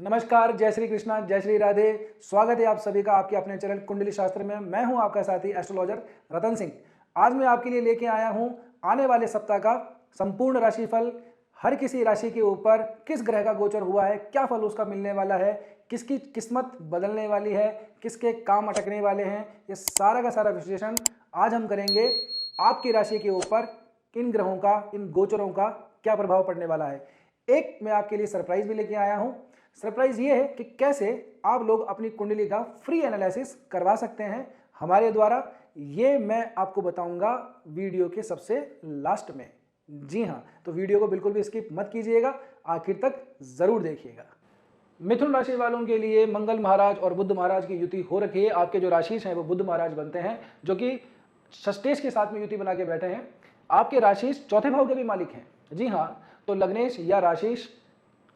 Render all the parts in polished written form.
नमस्कार, जय श्री कृष्णा, जय श्री राधे। स्वागत है आप सभी का आपके अपने चैनल कुंडली शास्त्र में। मैं हूं आपका साथी एस्ट्रोलॉजर रतन सिंह। आज मैं आपके लिए लेके आया हूं आने वाले सप्ताह का संपूर्ण राशिफल। हर किसी राशि के ऊपर किस ग्रह का गोचर हुआ है, क्या फल उसका मिलने वाला है, किसकी किस्मत बदलने वाली है, किसके काम अटकने वाले हैं, ये सारा का सारा विश्लेषण आज हम करेंगे। आपकी राशि के ऊपर इन ग्रहों का, इन गोचरों का क्या प्रभाव पड़ने वाला है। एक मैं आपके लिए सरप्राइज भी लेके आया हूं। सरप्राइज ये है कि कैसे आप लोग अपनी कुंडली का फ्री एनालिसिस करवा सकते हैं हमारे द्वारा। ये मैं आपको बताऊंगा वीडियो के सबसे लास्ट में। जी हाँ, तो वीडियो को बिल्कुल भी स्किप मत कीजिएगा, आखिर तक जरूर देखिएगा। मिथुन राशि वालों के लिए मंगल महाराज और बुध महाराज की युति हो रखी है। आपके जो राशिश हैं वो बुध महाराज बनते हैं, जो कि षष्टेश के साथ में युति बना के बैठे हैं। आपके राशिश चौथे भाव के भी मालिक हैं। जी हाँ, तो लग्नेश या राशिश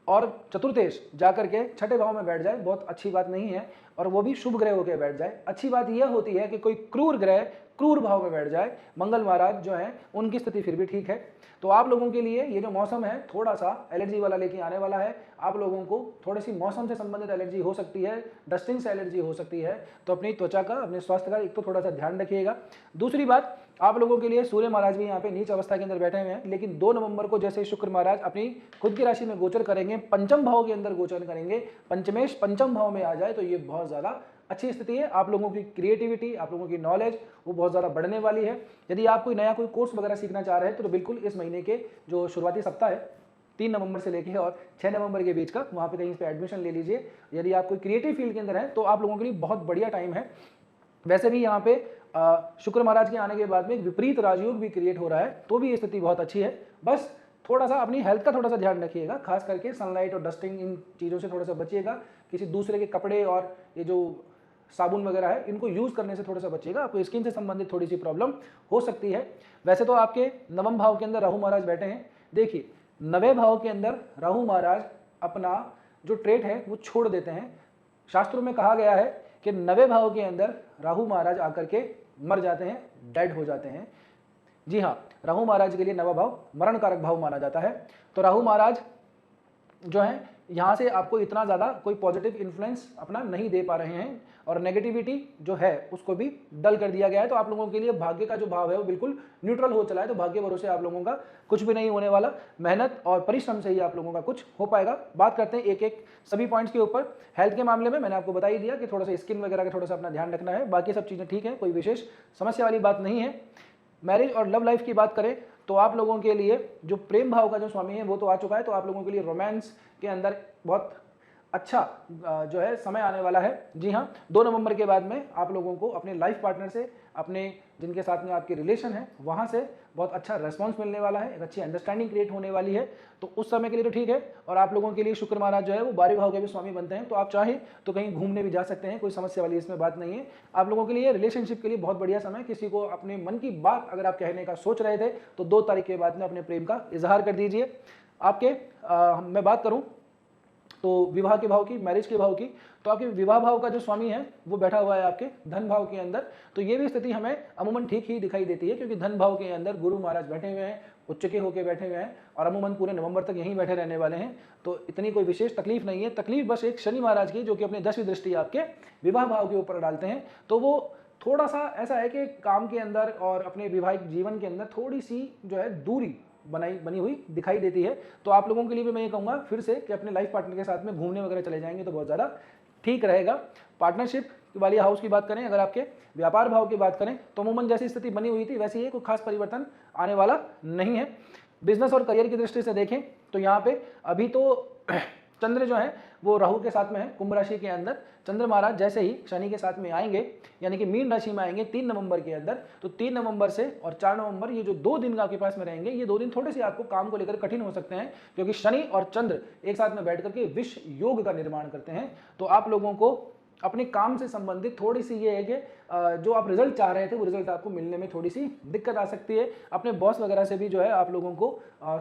और चतुर्थेश जाकर के छठे भाव में बैठ जाए बहुत अच्छी बात नहीं है, और वो भी शुभ ग्रह होकर बैठ जाए। अच्छी बात यह होती है कि कोई क्रूर ग्रह क्रूर भाव में बैठ जाए। मंगल महाराज जो है उनकी स्थिति फिर भी ठीक है। तो आप लोगों के लिए ये जो मौसम है थोड़ा सा एलर्जी वाला लेके आने वाला है। आप लोगों को थोड़ी सी मौसम से संबंधित एलर्जी हो सकती है, डस्टिंग से एलर्जी हो सकती है। तो अपनी त्वचा का, अपने स्वास्थ्य का एक तो थोड़ा सा ध्यान रखिएगा। दूसरी बात, आप लोगों के लिए सूर्य महाराज भी यहाँ पे नीच अवस्था के अंदर बैठे हुए हैं, लेकिन 2 नवंबर को जैसे शुक्र महाराज अपनी खुद की राशि में गोचर करेंगे, पंचम भाव के अंदर गोचर करेंगे, पंचमेश पंचम भाव में आ जाए, तो ये बहुत ज्यादा अच्छी स्थिति है। आप लोगों की क्रिएटिविटी, आप लोगों की नॉलेज वो बहुत ज़्यादा बढ़ने वाली है। यदि आप कोई नया कोई कोर्स वगैरह सीखना चाह रहे हैं तो बिल्कुल इस महीने के जो शुरुआती सप्ताह है 3 नवंबर से लेके और 6 नवंबर के बीच का, वहाँ पे कहीं पे एडमिशन ले लीजिए। यदि आप कोई क्रिएटिव फील्ड के अंदर हैं तो आप लोगों के लिए बहुत बढ़िया टाइम है। वैसे भी यहाँ पे शुक्र महाराज के आने के बाद में एक विपरीत राजयोग भी क्रिएट हो रहा है, तो भी ये स्थिति बहुत अच्छी है। बस थोड़ा सा अपनी हेल्थ का थोड़ा सा ध्यान रखिएगा, खास करके सनलाइट और डस्टिंग इन चीज़ों से थोड़ा सा बचिएगा। किसी दूसरे के कपड़े और ये जो साबुन वगैरह है इनको यूज़ करने से थोड़ा सा बचिएगा, आपको स्किन से संबंधित थोड़ी सी प्रॉब्लम हो सकती है। वैसे तो आपके नवम भाव के अंदर राहु महाराज बैठे हैं। देखिए, नवे भाव के अंदर राहु महाराज अपना जो ट्रेट है वो छोड़ देते हैं। शास्त्रों में कहा गया है कि नवे भाव के अंदर राहु महाराज आकर के मर जाते हैं, डेड हो जाते हैं। जी हाँ, राहु महाराज के लिए नवा भाव मरण कारक भाव माना जाता है। तो राहु महाराज जो है यहाँ से आपको इतना ज़्यादा कोई पॉजिटिव इन्फ्लुएंस अपना नहीं दे पा रहे हैं, और नेगेटिविटी जो है उसको भी डल कर दिया गया है। तो आप लोगों के लिए भाग्य का जो भाव है वो बिल्कुल न्यूट्रल हो चला है। तो भाग्य भरोसे आप लोगों का कुछ भी नहीं होने वाला, मेहनत और परिश्रम से ही आप लोगों का कुछ हो पाएगा। बात करते हैं एक एक सभी पॉइंट्स के ऊपर। हेल्थ के मामले में मैंने आपको बता ही दिया कि थोड़ा सा स्किन वगैरह का थोड़ा सा अपना ध्यान रखना है, बाकी सब चीज़ें ठीक है, कोई विशेष समस्या वाली बात नहीं है। मैरिज और लव लाइफ की बात करें तो आप लोगों के लिए जो प्रेम भाव का जो स्वामी है वो तो आ चुका है, तो आप लोगों के लिए रोमांस के अंदर बहुत अच्छा जो है समय आने वाला है। जी हाँ, 2 नवंबर के बाद में आप लोगों को अपने लाइफ पार्टनर से, अपने जिनके साथ में आपकी रिलेशन है वहाँ से बहुत अच्छा रेस्पॉन्स मिलने वाला है, एक अच्छी अंडरस्टैंडिंग क्रिएट होने वाली है। तो उस समय के लिए तो ठीक है। और आप लोगों के लिए शुक्र महाराज जो है वो 12 भाव के भी स्वामी बनते हैं, तो आप चाहें तो कहीं घूमने भी जा सकते हैं, कोई समस्या वाली इसमें बात नहीं है। आप लोगों के लिए रिलेशनशिप के लिए बहुत बढ़िया समय। किसी को अपने मन की बात अगर आप कहने का सोच रहे थे तो 2 तारीख के बाद में अपने प्रेम का इजहार कर दीजिए। आपके मैं बात करूँ तो विवाह के भाव की, मैरिज के भाव की, तो आपके विवाह भाव का जो स्वामी है वो बैठा हुआ है आपके धन भाव के अंदर। तो ये भी स्थिति हमें अमूमन ठीक ही दिखाई देती है, क्योंकि धन भाव के अंदर गुरु महाराज बैठे हुए हैं, उच्च के होकर बैठे हुए हैं, और अमूमन पूरे नवंबर तक यहीं बैठे रहने वाले हैं। तो इतनी कोई विशेष तकलीफ नहीं है। तकलीफ बस एक शनि महाराज की, जो कि अपने 10वीं दृष्टि आपके विवाह भाव के ऊपर डालते हैं। तो वो थोड़ा सा ऐसा है कि काम के अंदर और अपने वैवाहिक जीवन के अंदर थोड़ी सी जो है दूरी बनी हुई दिखाई देती है। तो आप लोगों के लिए भी मैं ये कहूँगा फिर से कि अपने लाइफ पार्टनर के साथ में घूमने वगैरह चले जाएंगे तो बहुत ज़्यादा ठीक रहेगा। पार्टनरशिप वाली हाउस की बात करें, अगर आपके व्यापार भाव की बात करें तो अमूमन जैसी स्थिति बनी हुई थी वैसे ही कोई खास परिवर्तन आने वाला नहीं है। बिजनेस और करियर की दृष्टि से देखें तो यहाँ पे अभी तो चंद्र जो है वो राहु के साथ में है कुंभ राशि के अंदर। चंद्र महाराज जैसे ही शनि के साथ में आएंगे, यानी कि मीन राशि में आएंगे 3 नवंबर के अंदर, तो 3 नवंबर से और 4 नवंबर ये जो 2 दिन आपके पास में रहेंगे, ये 2 दिन थोड़े से आपको काम को लेकर कठिन हो सकते हैं, क्योंकि शनि और चंद्र एक साथ में बैठ करके विष योग का निर्माण करते हैं। तो आप लोगों को अपने काम से संबंधित थोड़ी सी ये है कि जो आप रिजल्ट चाह रहे थे वो रिजल्ट आपको मिलने में थोड़ी सी दिक्कत आ सकती है। अपने बॉस वगैरह से भी जो है आप लोगों को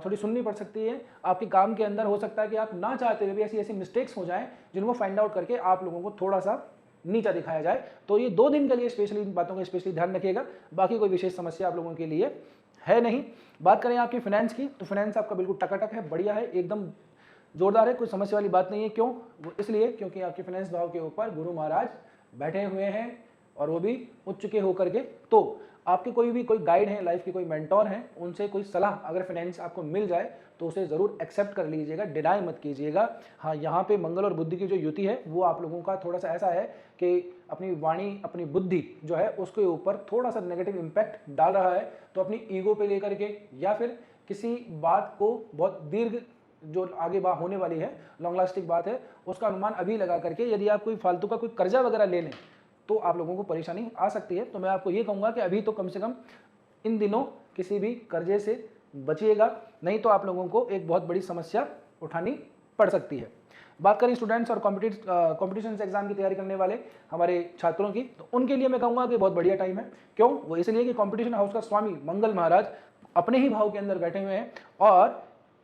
थोड़ी सुननी पड़ सकती है। आपके काम के अंदर हो सकता है कि आप ना चाहते हुए भी ऐसी ऐसी मिस्टेक्स हो जाएं जिनको फाइंड आउट करके आप लोगों को थोड़ा सा नीचा दिखाया जाए। तो ये 2 दिन के लिए स्पेशली इन बातों का स्पेशली ध्यान रखिएगा। बाकी कोई विशेष समस्या आप लोगों के लिए है नहीं। बात करें आपकी फाइनेंस की, तो फाइनेंस आपका बिल्कुल टकाटक है, बढ़िया है, एकदम जोरदार है, कोई समस्या वाली बात नहीं है। क्यों? वो इसलिए क्योंकि आपके फाइनेंस भाव के ऊपर गुरु महाराज बैठे हुए हैं और वो भी उच्च के होकर के। तो आपके कोई गाइड है, लाइफ के कोई मेंटोर हैं, उनसे कोई सलाह अगर फाइनेंस आपको मिल जाए तो उसे ज़रूर एक्सेप्ट कर लीजिएगा, डिनाई मत कीजिएगा। हाँ, यहाँ पे मंगल और बुद्धि की जो युति है वो आप लोगों का थोड़ा सा ऐसा है कि अपनी वाणी, अपनी बुद्धि जो है उसके ऊपर थोड़ा सा नेगेटिव इम्पैक्ट डाल रहा है। तो अपनी ईगो पे लेकर के या फिर किसी बात को बहुत दीर्घ जो आगे बात होने वाली है, लॉन्ग लास्टिंग बात है, उसका अनुमान अभी लगा करके यदि आप कोई फालतू का कोई कर्जा वगैरह ले लें तो आप लोगों को परेशानी आ सकती है। तो मैं आपको ये कहूँगा कि अभी तो कम से कम इन दिनों किसी भी कर्जे से बचिएगा, नहीं तो आप लोगों को एक बहुत बड़ी समस्या उठानी पड़ सकती है। बात करें स्टूडेंट्स और कॉम्पिटिशन एग्जाम की तैयारी करने वाले हमारे छात्रों की, तो उनके लिए मैं कहूँगा कि बहुत बढ़िया टाइम है। क्यों? वो इसलिए कि कॉम्पिटिशन हाउस का स्वामी मंगल महाराज अपने ही भाव के अंदर बैठे हुए हैं और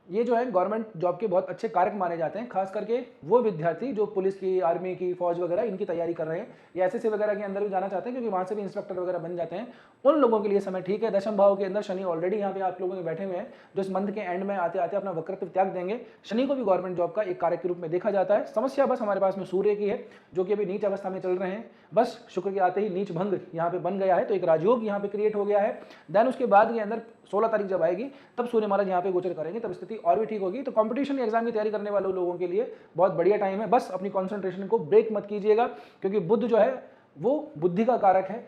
ये जो है गवर्नमेंट जॉब के बहुत अच्छे कारक माने जाते हैं। खास करके वो विद्यार्थी जो पुलिस की, आर्मी की, फौज वगैरह इनकी तैयारी कर रहे हैं या एसएससी वगैरह के अंदर भी जाना चाहते हैं क्योंकि वहाँ से भी इंस्पेक्टर वगैरह बन जाते हैं, उन लोगों के लिए समय ठीक है। दशम भाव के अंदर शनि ऑलरेडी यहाँ पे आप लोगों के बैठे हुए हैं जो इस मंथ के एंड में आते आते अपना वक्रत्व त्याग देंगे। शनि को भी गवर्नमेंट जॉब का एक कारक के रूप में देखा जाता है। समस्या बस हमारे पास में सूर्य की है जो कि अभी नीच अवस्था में चल रहे हैं। बस शुक्र के आते ही नीच भंग यहाँ पे बन गया है, तो एक राजयोग यहाँ पे क्रिएट हो गया है। देन उसके बाद के अंदर 16 तारीख जब आएगी तब सूर्य महाराज यहाँ पे गोचर करेंगे, तब स्थिति और भी ठीक होगी। तो कंपटीशन एग्जाम की तैयारी करने वाले लोगों के लिए बहुत बढ़िया टाइम है। बस अपनी कंसंट्रेशन को ब्रेक मत कीजिएगा क्योंकि बुध जो है वो बुद्धि का कारक है।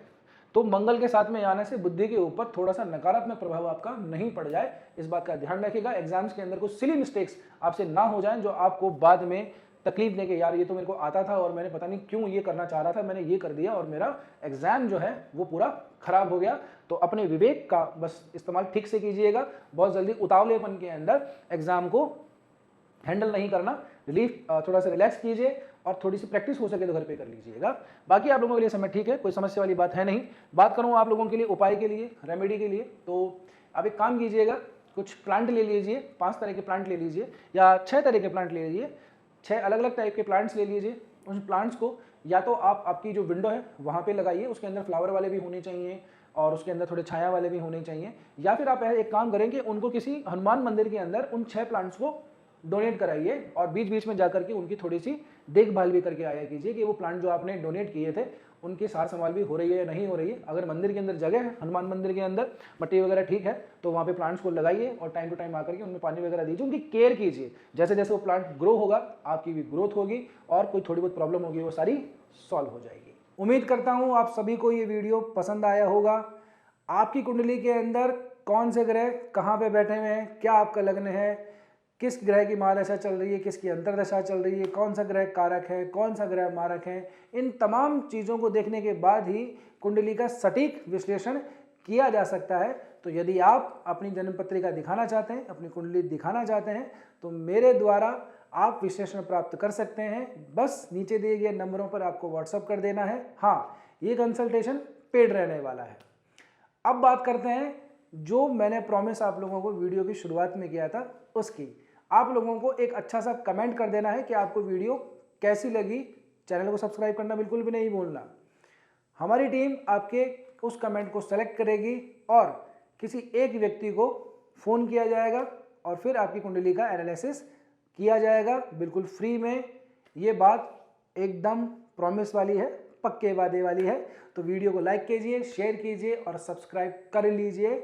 तो मंगल के साथ में आने से बुद्धि के ऊपर थोड़ा सा नकारात्मक प्रभाव आपका नहीं पड़ जाए, इस बात का ध्यान रखिएगा। एग्जाम्स के अंदर कुछ सिली मिस्टेक्स आपसे ना हो जाएं जो आपको बाद में तकलीफ देंगे। यार ये तो मेरे को आता था और मैंने पता नहीं क्यों ये करना चाह रहा था, मैंने ये कर दिया और मेरा एग्जाम जो है वो पूरा खराब हो गया। तो अपने विवेक का बस इस्तेमाल ठीक से कीजिएगा। बहुत जल्दी उतावलेपन के अंदर एग्जाम को हैंडल नहीं करना, रिलीफ थोड़ा सा रिलैक्स कीजिए और थोड़ी सी प्रैक्टिस हो सके तो घर पे कर लीजिएगा। बाकी आप लोगों के लिए समय ठीक है, कोई समस्या वाली बात है नहीं। बात करूँ आप लोगों के लिए उपाय के लिए, रेमेडी के लिए, तो आप एक काम कीजिएगा, कुछ प्लांट ले लीजिए, 5 तरह के प्लांट ले लीजिए या 6 तरह के प्लांट ले लीजिए, 6 अलग अलग टाइप के प्लांट्स ले लीजिए। उन प्लांट्स को या तो आप आपकी जो विंडो है वहाँ पे लगाइए, उसके अंदर फ्लावर वाले भी होने चाहिए और उसके अंदर थोड़े छाया वाले भी होने चाहिए। या फिर आप एक काम करें कि उनको किसी हनुमान मंदिर के अंदर उन 6 प्लांट्स को डोनेट कराइए और बीच बीच में जाकर के उनकी थोड़ी सी देखभाल भी करके आया कीजिए कि वो प्लांट जो आपने डोनेट किए थे उनकी सार संभाल भी हो रही है या नहीं हो रही है। अगर मंदिर के अंदर जगह है, हनुमान मंदिर के अंदर मट्टी वगैरह ठीक है, तो वहाँ पे प्लांट्स को लगाइए और टाइम टू टाइम आकर के उनमें पानी वगैरह दीजिए, उनकी केयर कीजिए। जैसे जैसे वो प्लांट ग्रो होगा आपकी भी ग्रोथ होगी और कोई थोड़ी बहुत प्रॉब्लम होगी वो सारी सॉल्व हो जाएगी। उम्मीद करता हूँ आप सभी को ये वीडियो पसंद आया होगा। आपकी कुंडली के अंदर कौन से ग्रह कहाँ पे बैठे हुए हैं, क्या आपका लग्न है, किस ग्रह की महादशा चल रही है, किसकी अंतर्दशा चल रही है, कौन सा ग्रह कारक है, कौन सा ग्रह मारक है, इन तमाम चीज़ों को देखने के बाद ही कुंडली का सटीक विश्लेषण किया जा सकता है। तो यदि आप अपनी जन्म पत्रिका दिखाना चाहते हैं, अपनी कुंडली दिखाना चाहते हैं, तो मेरे द्वारा आप विश्लेषण प्राप्त कर सकते हैं। बस नीचे दिए गए नंबरों पर आपको व्हाट्सअप कर देना है। हाँ, ये कंसल्टेशन पेड रहने वाला है। अब बात करते हैं जो मैंने प्रॉमिस आप लोगों को वीडियो की शुरुआत में किया था उसकी। आप लोगों को एक अच्छा सा कमेंट कर देना है कि आपको वीडियो कैसी लगी। चैनल को सब्सक्राइब करना बिल्कुल भी नहीं भूलना। हमारी टीम आपके उस कमेंट को सेलेक्ट करेगी और किसी एक व्यक्ति को फ़ोन किया जाएगा और फिर आपकी कुंडली का एनालिसिस किया जाएगा बिल्कुल फ्री में। ये बात एकदम प्रॉमिस वाली है, पक्के वादे वाली है। तो वीडियो को लाइक कीजिए, शेयर कीजिए और सब्सक्राइब कर लीजिए।